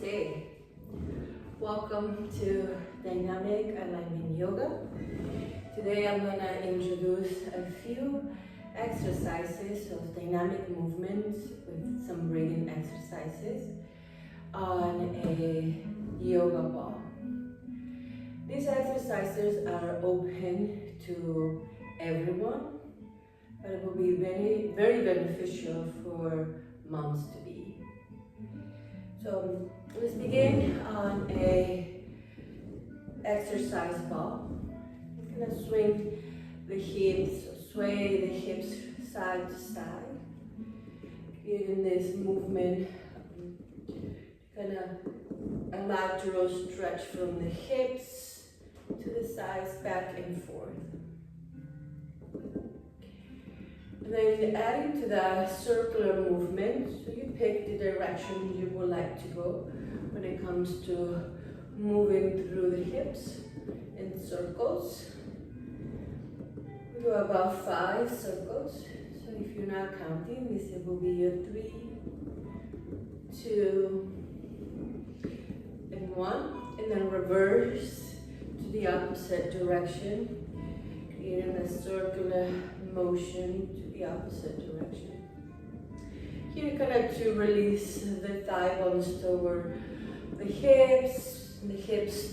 Namaste. Welcome to Dynamic Alignment Yoga. Today I'm going to introduce a few exercises of dynamic movements with some breathing exercises on a yoga ball. These exercises are open to everyone, but it will be very, very beneficial for moms to be. So let's begin on a exercise ball. You're gonna swing the hips, sway the hips side to side. In this movement, gonna a lateral stretch from the hips to the sides, back and forth. And then adding to that circular movement, so you pick the direction you would like to go when it comes to moving through the hips in circles. We do about 5 circles. So if you're not counting, this will be your 3, 2, and 1. And then reverse to the opposite direction, creating a circular motion to the opposite direction. Here you're going to release the thigh bones toward the hips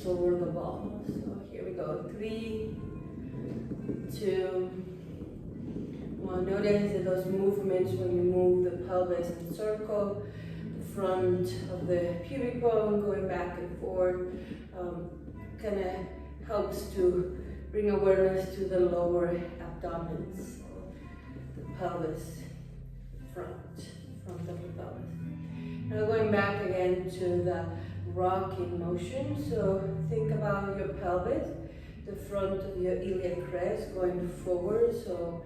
toward the ball. So here we go, 3, 2, 1. Notice that those movements when you move the pelvis in circle, the front of the pubic bone going back and forth, kind of helps to bring awareness to the lower abdomens, the pelvis, front of the pelvis. Now going back again to the rocking motion. So think about your pelvis, the front of your iliac crest going forward. So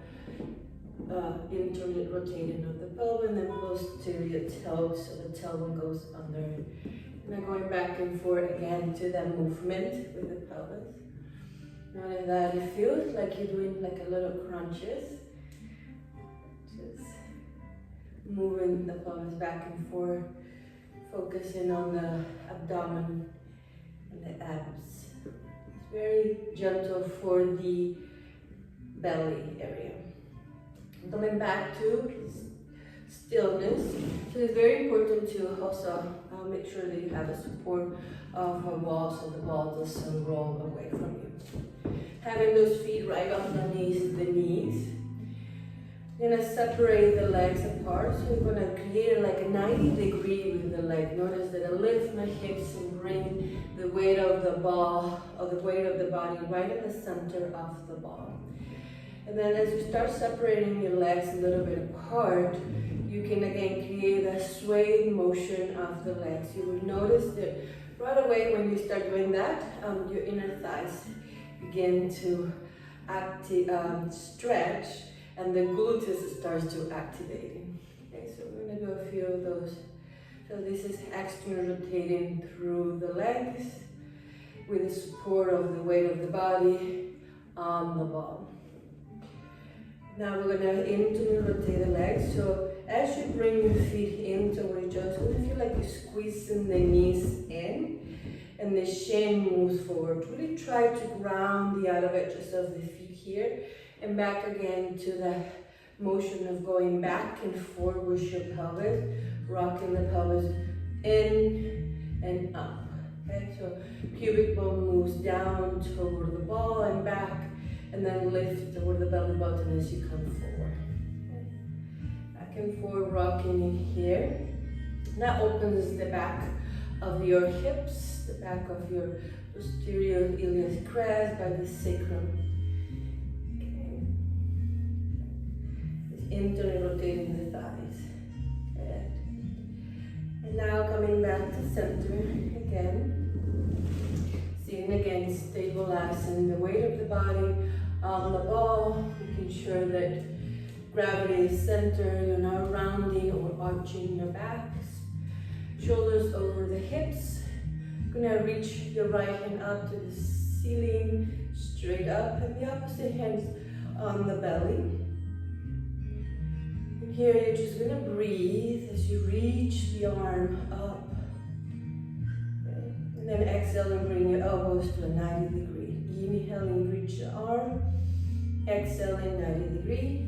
internally rotating of the pelvis, and then posterior toe, so the tailbone goes under. And then going back and forth again to that movement with the pelvis. Notice that it feels like you're doing like a little crunches. Just moving the pelvis back and forth, focusing on the abdomen and the abs. It's very gentle for the belly area. Coming back to stillness. So it's very important to also make sure that you have the support of a wall so the ball doesn't roll away from you. Having those feet right underneath the knees. You're gonna separate the legs apart. So you're gonna create like a 90-degree with the leg. Notice that I lift my hips and bring the weight of the ball, or the weight of the body right in the center of the ball. And then as you start separating your legs a little bit apart, you can again create a swaying motion of the legs. You will notice that right away when you start doing that, your inner thighs begin to stretch, and the gluteus starts to activate. Okay, so we're going to do a few of those. So this is external rotating through the legs with the support of the weight of the body on the ball. Now we're going to internally rotate the legs. So as you bring your feet in towards each other, so you feel like you're squeezing the knees in and the shin moves forward. Really try to ground the outer edges of the feet here and back again to the motion of going back and forth with your pelvis, rocking the pelvis in and up. Okay, so pubic bone moves down toward the ball and back, and then lift toward the belly button as you come forward. Okay. Back and forth, rocking in here. That opens the back of your hips, the back of your posterior iliac crest by the sacrum. Okay. Just internally rotating the thighs. Good. And now coming back to center again. Sitting again, stabilizing the weight of the body on the ball, making sure that gravity is centered. You're not rounding or arching your backs. Shoulders over the hips. Gonna reach your right hand up to the ceiling, straight up, and the opposite hands on the belly. And here you're just gonna breathe as you reach the arm up And then exhale and bring your elbows to a 90 degree. Inhaling, reach the arm. Exhaling, 90 degree.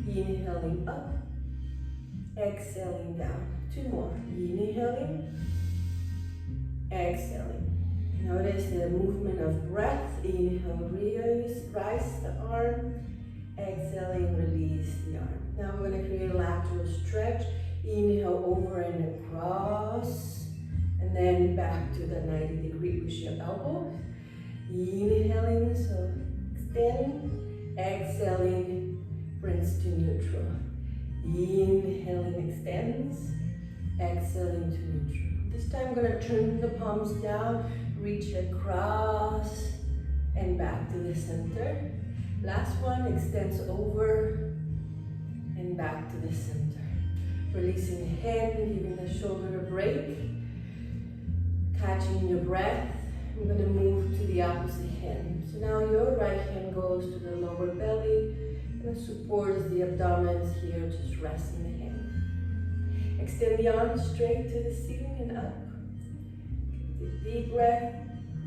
Inhaling up. Exhaling down. 2 more. Inhaling. Exhaling. Notice the movement of breath. Inhale, rise the arm. Exhaling, release the arm. Now we're going to create a lateral stretch. Inhale over and across. And then back to the 90 degree with your elbow. Inhaling, so extend. Exhaling, brings to neutral. Inhaling, extends. Exhaling to neutral. This time I'm going to turn the palms down, reach across and back to the center. Last one, extends over and back to the center. Releasing the hand, giving the shoulder a break. Catching your breath. I'm going to move to the opposite hand. So now your right hand goes to the lower belly and supports the abdomen here, just resting the hand. Extend the arms straight to the ceiling and up. Take a deep breath.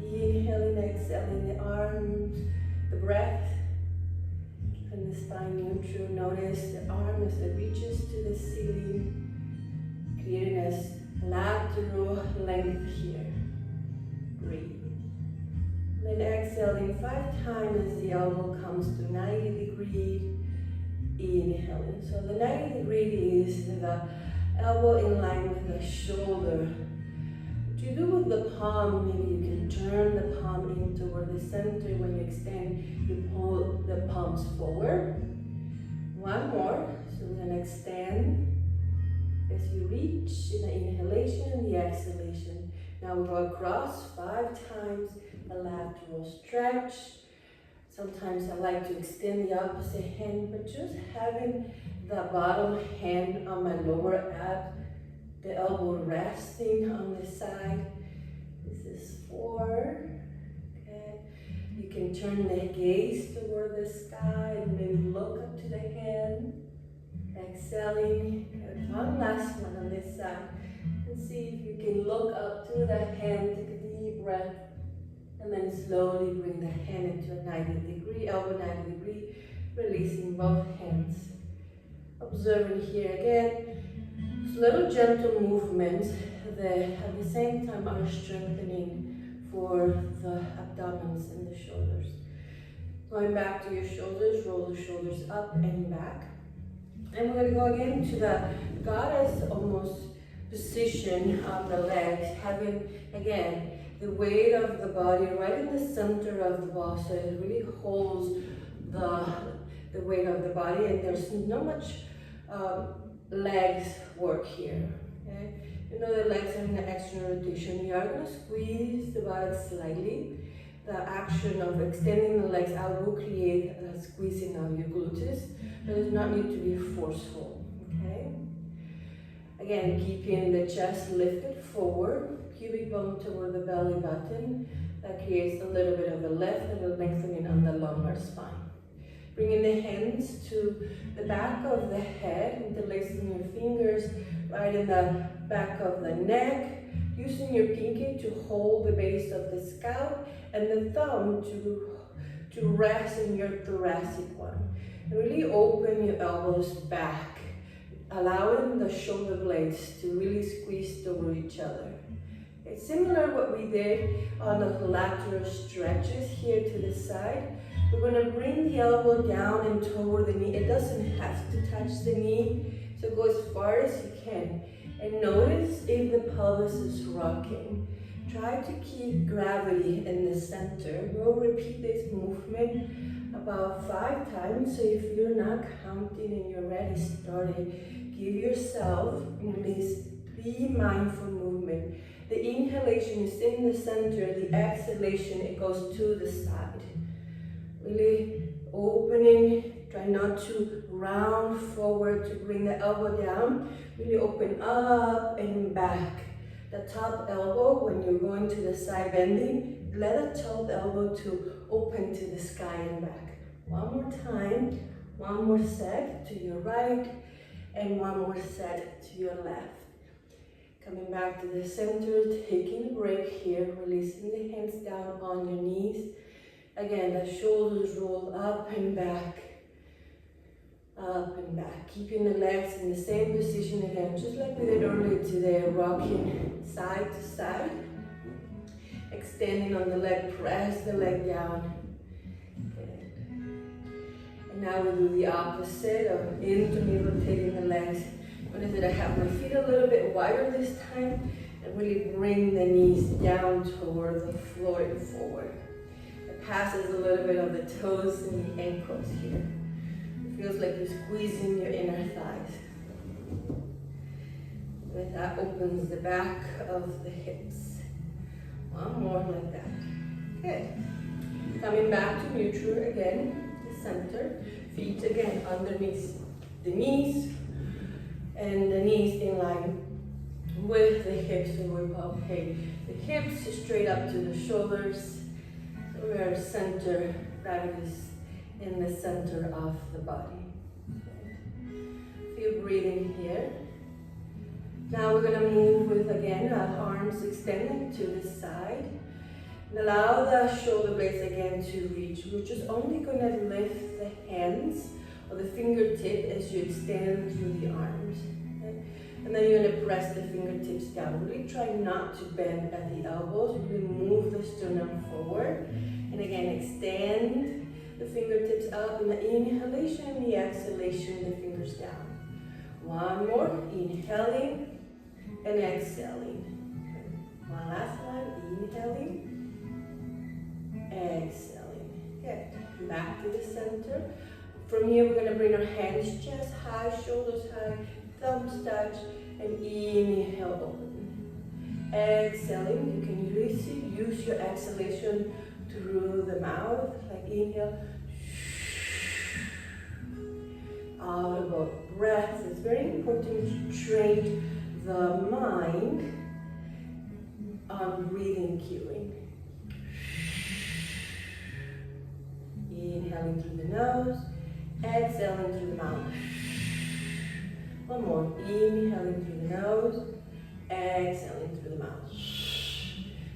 Inhaling, exhaling the arms, the breath. Keeping the spine neutral. Notice the arm as it reaches to the ceiling, creating a lateral length here. Breathe. Then exhaling 5 times as the elbow comes to 90 degree. Inhaling. So the 90 degree is the elbow in line with the shoulder. What you do with the palm, maybe you can turn the palm in toward the center. When you extend, you pull the palms forward. 1 more. So we're going to extend as you reach in the inhalation and the exhalation. Now we go across 5 times, a lateral stretch. Sometimes I like to extend the opposite hand, but just having the bottom hand on my lower ab, the elbow resting on the side. This is 4. Okay. You can turn the gaze toward the sky and maybe look up to the hand. Exhaling. One last one on this side. And see if you can look up to the hand. Take a deep breath. And then slowly bring the hand into a 90 degree, elbow 90 degree, releasing both hands. Observing here again, just little gentle movements that at the same time are strengthening for the abdomens and the shoulders. Going back to your shoulders, roll the shoulders up and back. And we're going to go again to the goddess almost position on the legs, having again the weight of the body right in the center of the ball, so it really holds the weight of the body, and there's not much legs work here. Okay? You know the legs are in the external rotation. You are going to squeeze the buttocks slightly. The action of extending the legs out will create a squeezing of your gluteus, but it does not need to be forceful. Okay? Again, keeping the chest lifted forward. Pubic bone toward the belly button. That creates a little bit of a lift and a lengthening on the lumbar spine. Bringing the hands to the back of the head, interlacing your fingers right in the back of the neck. Using your pinky to hold the base of the scalp and the thumb to rest in your thoracic one. And really open your elbows back, allowing the shoulder blades to really squeeze toward each other. It's similar to what we did on the lateral stretches here to the side. We're going to bring the elbow down and toward the knee. It doesn't have to touch the knee, so go as far as you can. And notice if the pelvis is rocking. Try to keep gravity in the center. We'll repeat this movement about 5 times. So if you're not counting and you're ready, starting, give yourself at least 3 mindful movements. The inhalation is in the center. The exhalation, it goes to the side. Really opening. Try not to round forward to bring the elbow down. Really open up and back. The top elbow, when you're going to the side bending, let the top elbow to open to the sky and back. One more time. One more set to your right and one more set to your left. Coming back to the center, taking a break here, releasing the hands down on your knees. Again, the shoulders roll up and back, keeping the legs in the same position again, just like we did earlier today, rocking side to side, extending on the leg, press the leg down. Good. And now we do the opposite of internally rotating the legs. Notice that I have my feet a little bit wider this time, and really bring the knees down toward the floor and forward. It passes a little bit of the toes and the ankles here. It feels like you're squeezing your inner thighs. And that opens the back of the hips. One more like that. Good. Coming back to neutral again, the center. Feet again underneath the knees. And the knees in line with the hips, and we okay. The hips straight up to the shoulders. So we are center, gravity is in the center of the body. Okay. Feel breathing here. Now we're going to move with again our arms extended to the side. And allow the shoulder blades again to reach. We're just only going to lift the hands or the fingertip as you extend through the arms. Okay? And then you're going to press the fingertips down. Really try not to bend at the elbows. Really move the sternum forward. And again, extend the fingertips up in the inhalation and the exhalation, the fingers down. One more, inhaling and exhaling. Okay. One last one, inhaling, exhaling. Good. Back to the center. From here, we're going to bring our hands chest high, shoulders high, thumbs touch, and inhale, open. Exhaling, you can use your exhalation through the mouth, like inhale, out about breath. It's very important to train the mind on breathing cueing. Inhaling through the nose, exhaling through the mouth. One more. Inhaling through the nose, exhaling through the mouth.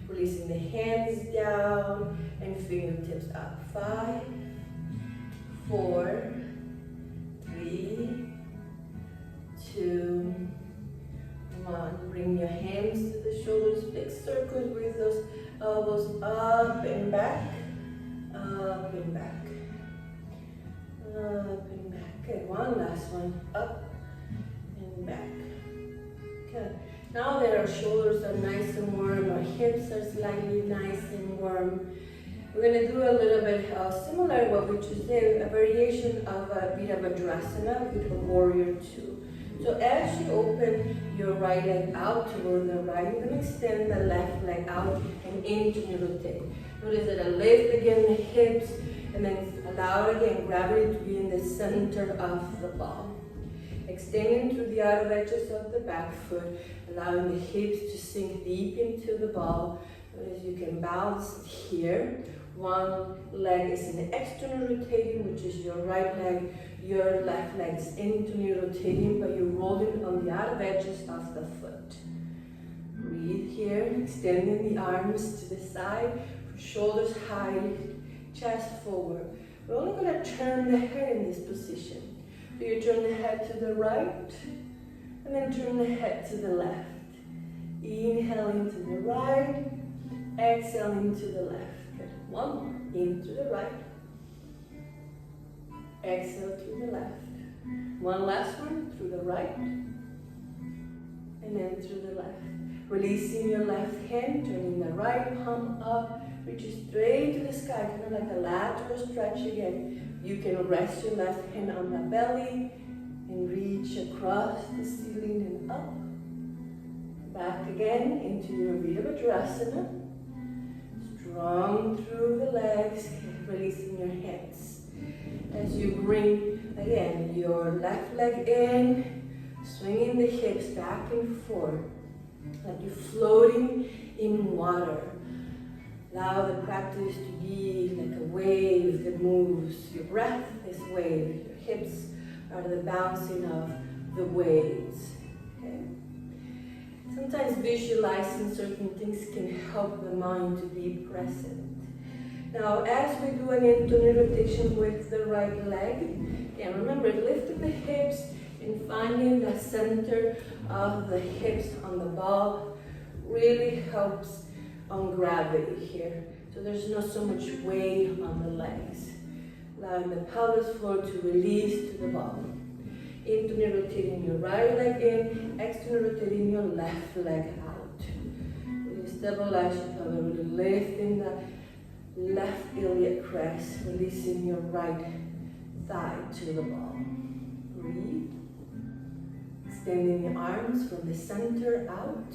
Releasing the hands down and fingertips up. 5, 4, 3, 2, 1. Bring your hands to the shoulders. Big circles with those elbows up and back. Up and back. Up and back. Good. One last one. Up and back. Good. Now that our shoulders are nice and warm, our hips are slightly nice and warm, we're going to do a little bit similar to what we just did, a variation of a Virabhadrasana with a warrior 2. So as you open your right leg out toward the right, you're going to extend the left leg out and internally rotate. Notice that I lift again the hips and then allow again gravity to be in the center of the ball. Extending through the outer edges of the back foot, allowing the hips to sink deep into the ball. Notice you can bounce here. One leg is in the external rotating, which is your right leg. Your left leg is internally rotating, but you're rolling on the outer edges of the foot. Breathe here, extending the arms to the side, shoulders high, chest forward. We're only going to turn the head in this position. So you turn the head to the right, and then turn the head to the left. Inhaling to the right, exhaling to the left. Good. One more. In to the right, exhale to the left. One last one, through the right, and then through the left. Releasing your left hand, turning the right palm up, reach straight to the sky, kind of like a lateral stretch again. You can rest your left hand on the belly and reach across the ceiling and up. Back again into your Virabhadrasana. Strong through the legs, releasing your hands. As you bring, again, your left leg in, swinging the hips back and forth, like you're floating in water. Allow the practice to be like a wave that moves. Your breath is wave. Your hips are the bouncing of the waves. Okay? Sometimes visualizing certain things can help the mind to be present. Now, as we do an internal rotation with the right leg, again, remember lifting the hips and finding the center of the hips on the ball really helps on gravity here. So there's not so much weight on the legs. Allowing the pelvis floor to release to the ball. Internally rotating your right leg in, externally rotating your left leg out. Really stabilize your pelvis, really lifting the left iliac crest, releasing your right thigh to the ball. Breathe. Extending the arms from the center out,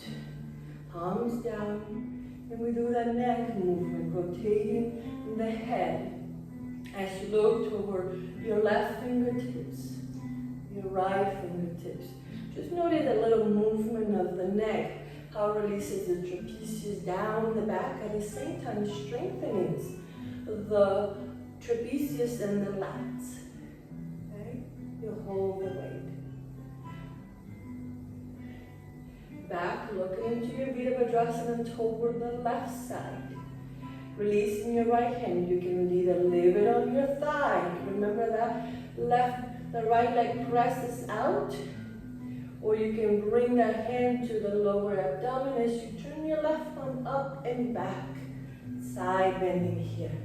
palms down. And we do that neck movement, rotating the head as you look toward your left fingertips, your right fingertips. Just notice a little movement of the neck, how it releases the trapezius down the back, at the same time strengthens the trapezius and the lats. Okay? You hold the weight. Back, looking into your Virabhadrasana toward the left side. Releasing your right hand, you can either leave it on your thigh. Remember that the right leg presses out, or you can bring that hand to the lower abdomen as you turn your left one up and back. Side bending here.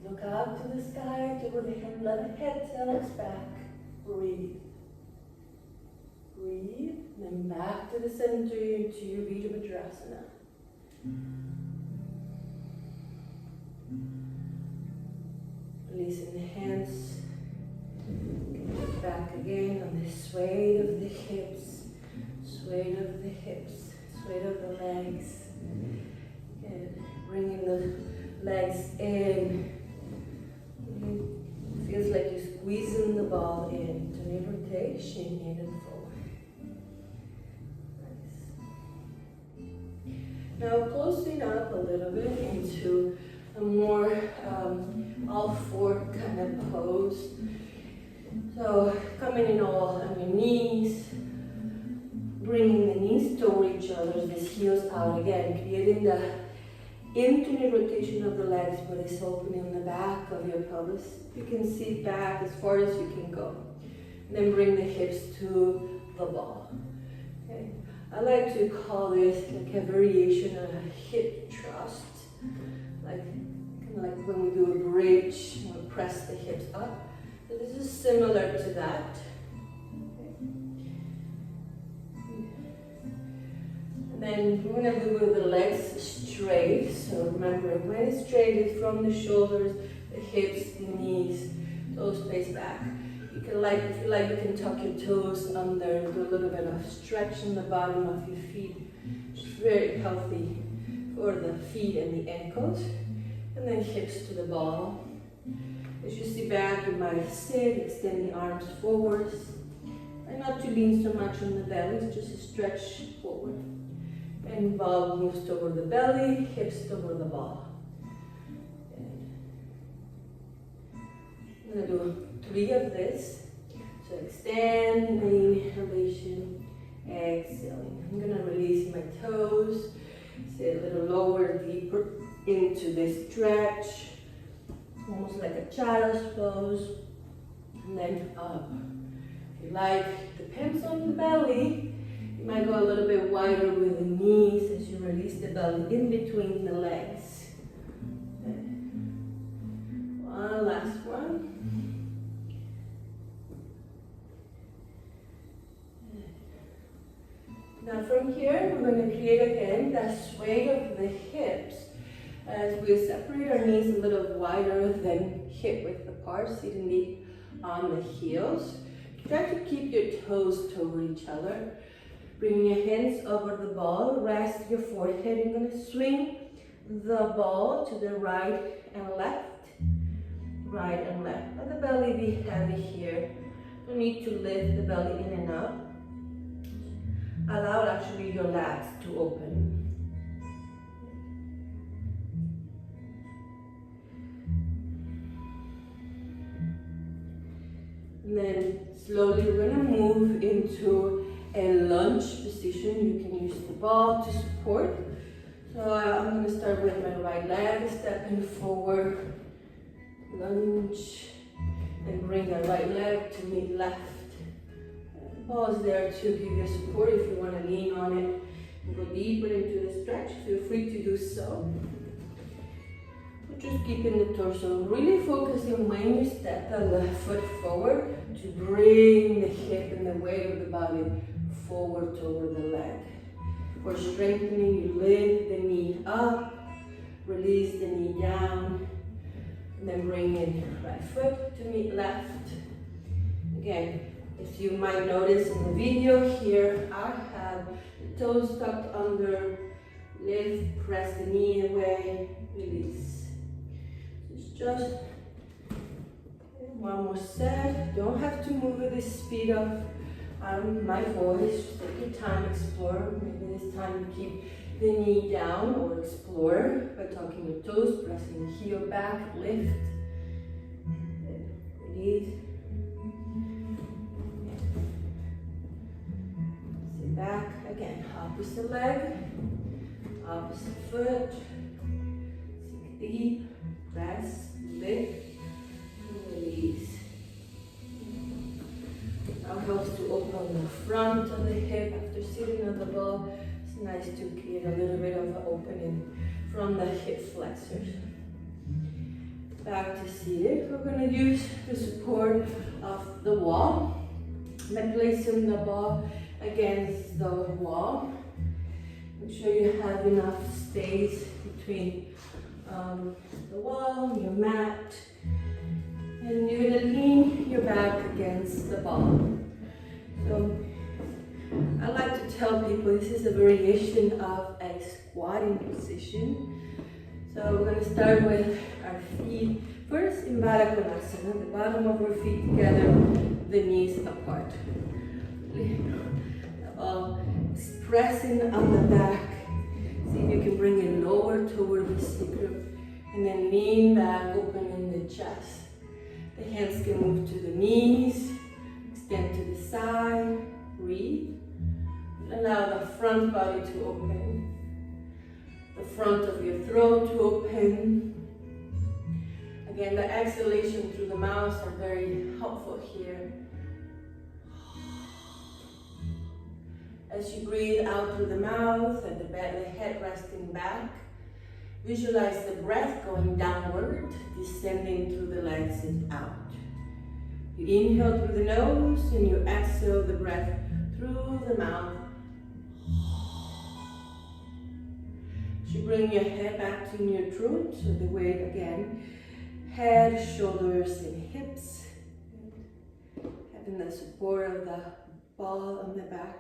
Look out to the sky, toward the head, let the head tilt back. Breathe. Breathe, then back to the center to your Virabhadrasana. Releasing the hands. Back again on the sway of the hips, sway of the hips, sway of the legs. And bringing the legs in. It feels like you're squeezing the ball in. Turn your rotation in and forward. Now closing up a little bit into a more all four kind of pose. So coming in all on your knees, bringing the knees toward each other, the heels out again, creating the internal rotation of the legs, but it's opening the back of your pelvis. You can sit back as far as you can go. And then bring the hips to the ball. Okay. I like to call this like a variation of a hip thrust, like kind of like when we do a bridge, we press the hips up. So this is similar to that. Okay. And then we're going to move the legs straight. So remember, when it's straight, it's from the shoulders, the hips, the knees, toes face back. You can if you like, you can tuck your toes under, do a little bit of stretch in the bottom of your feet, which is very healthy for the feet and the ankles. And then hips to the ball. As you sit back, you might sit, extend the arms forwards. And not to lean so much on the belly, just stretch forward. And ball moves toward the belly, hips toward the ball. I'm going to do 3 of this. So extend, inhalation, exhaling. I'm going to release my toes, sit a little lower, deeper into this stretch, almost like a child's pose, and then up. If you like, depends on the belly. You might go a little bit wider with the knees as you release the belly in between the legs. Okay. One last one. Now from here, we're going to create again that sway of the hips as we separate our knees a little wider than hip width apart, sitting on the heels. Try to keep your toes toward each other. Bring your hands over the ball, rest your forehead. You're going to swing the ball to the right and left. Right and left. Let the belly be heavy here. Don't need to lift the belly in and up. Allow actually your lats to open. And then slowly we're going to move into in lunge position. You can use the ball to support. So I'm going to start with my right leg, stepping forward, lunge, and bring the right leg to meet left. The ball is there to give you support if you want to lean on it and go deeper into the stretch. Feel free to do so. But just keeping the torso, really focusing when you step the left foot forward to bring the hip and the weight of the body forward toward the leg. For strengthening, you lift the knee up, release the knee down, and then bring in right foot to meet left. Again, as you might notice in the video here, I have the toes tucked under, lift, press the knee away, release. It's just one more set. Don't have to move at the speed of my voice. Just take your time, explore. Maybe this time you keep the knee down or explore by tucking your toes, pressing the heel back, lift, release. Sit back again, opposite leg, opposite foot. Sink deep, press, lift, release. Now helps to open the front of the hip after sitting on the ball. It's nice to create a little bit of an opening from the hip flexors. Back to seated. We're going to use the support of the wall. I'm placing the ball against the wall. Make sure you have enough space between the wall, your mat, and you're going to lean your back against the ball. So I like to tell people this is a variation of a squatting position. So we're going to start with our feet first in Baddha Konasana, the bottom of our feet together, the knees apart. The ball is pressing on the back. See if you can bring it lower toward the sacrum, and then lean back, opening the chest. The hands can move to the knees, extend to the side, breathe. Allow the front body to open, the front of your throat to open. Again, the exhalation through the mouth are very helpful here. As you breathe out through the mouth and the head resting back, visualize the breath going downward, descending through the legs and out. You inhale through the nose and you exhale the breath through the mouth. As you bring your head back to neutral, so the weight again, head, shoulders, and hips. Having the support of the ball on the back.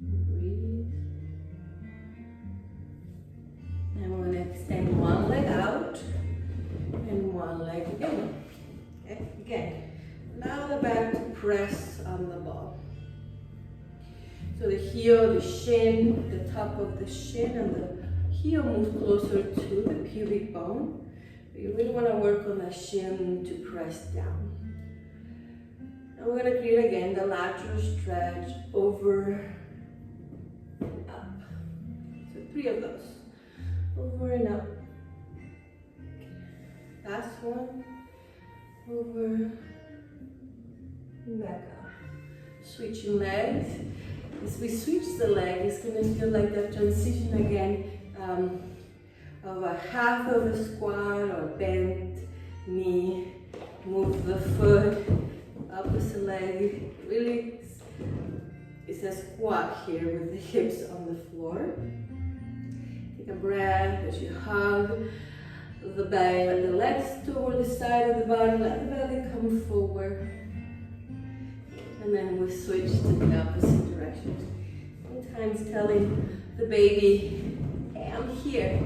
Breathe. And we're going to extend one leg out and one leg in. Okay? Again, allow the back to press on the ball. So the heel, the shin, the top of the shin and the heel move closer to the pubic bone. But you really want to work on the shin to press down. Now we're going to create again the lateral stretch over and up. So 3 of those. Over and up. Last one. Over and back up. Switching legs. As we switch the leg, it's going to feel like the transition again of a half of a squat or bent knee. Move the foot, opposite leg. Really, it's a squat here with the hips on the floor. Take a breath as you hug the legs toward the side of the body. Let the belly come forward. And then we switch to the opposite direction. Sometimes telling the baby, hey, I'm here.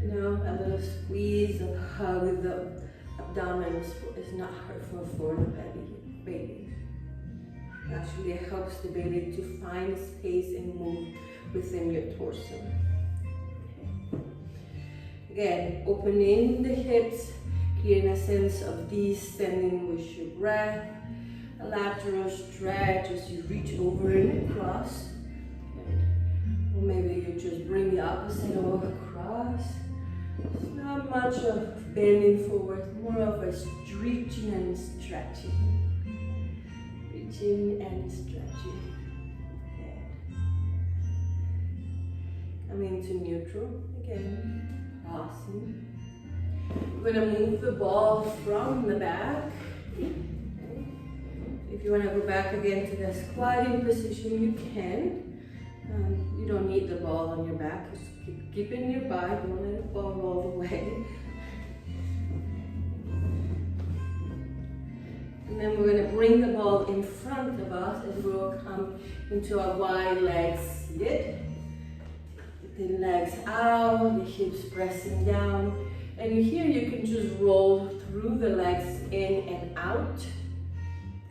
You know, a little squeeze and hug the abdomen is not hurtful for the baby. Actually, it helps the baby to find space and move within your torso. Okay. Again, opening the hips, Creating a sense of descending with your breath. A lateral stretch as you reach over and across. Good. Or maybe you just bring the opposite over across. It's not much of bending forward, more of a reaching and stretching. Reaching and stretching. Good. Coming to neutral again. Awesome. We're going to move the ball from the back. Okay. If you want to go back again to the squatting position, you can. You don't need the ball on your back. Just keep it nearby. Don't let it fall all the way. And then we're going to bring the ball in front of us as we'll come into a wide leg sit. The legs out, the hips pressing down. And here you can just roll through the legs in and out.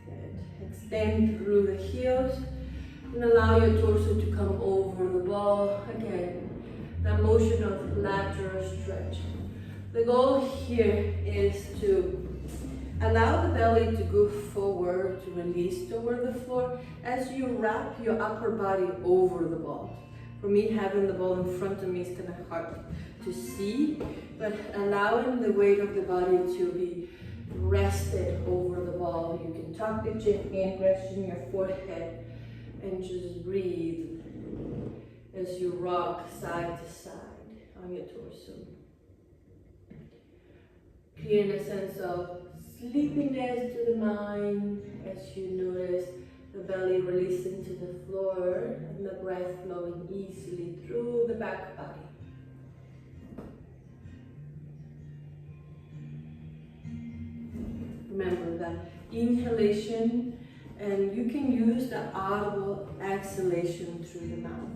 Good. Extend through the heels and allow your torso to come over the ball. Again, that motion of lateral stretch. The goal here is to allow the belly to go forward, to release toward the floor as you wrap your upper body over the ball. For me, having the ball in front of me is kind of hard to see, but allowing the weight of the body to be rested over the ball. You can tuck the chin in, resting your forehead, and just breathe as you rock side to side on your torso. Creating a sense of sleepiness to the mind as you notice the belly releasing to the floor and the breath flowing easily through the back body. Remember that inhalation, and you can use the audible exhalation through the mouth.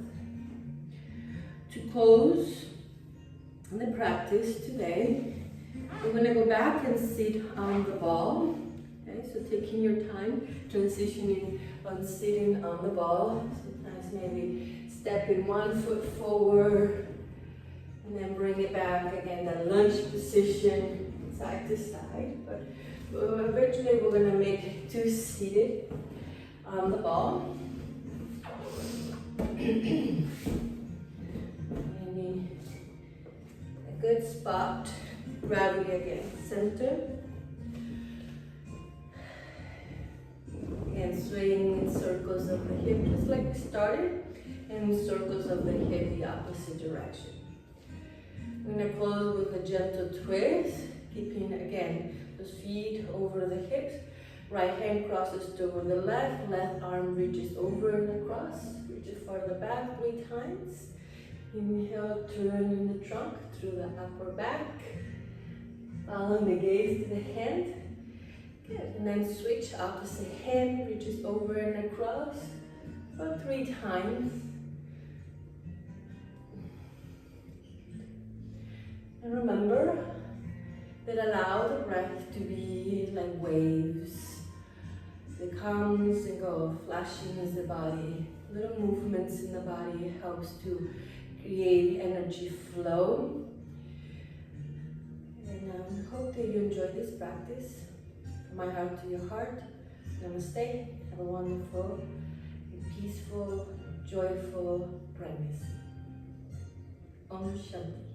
To close the practice today, we're going to go back and sit on the ball. Okay, so taking your time, transitioning on sitting on the ball. Sometimes maybe stepping one foot forward and then bring it back again, that lunge position, side to side. But eventually we're going to make it two seated on the ball. A good spot, gravity again, center. Again, swaying in circles of the hip, just like we started, and in circles of the hip, the opposite direction. We're going to close with a gentle twist, keeping, again, those feet over the hips. Right hand crosses toward the left, left arm reaches over and across, reaches farther back 3 times. Inhale, turning the trunk through the upper back, following the gaze to the hand. Good, and then switch opposite hand, reaches over and across for 3 times. And remember that allow the breath to be like waves. It comes and goes, flashing as the body. Little movements in the body helps to create energy flow. And I hope that you enjoy this practice. From my heart to your heart, namaste. Have a wonderful, peaceful, joyful pregnancy. Om Shanti.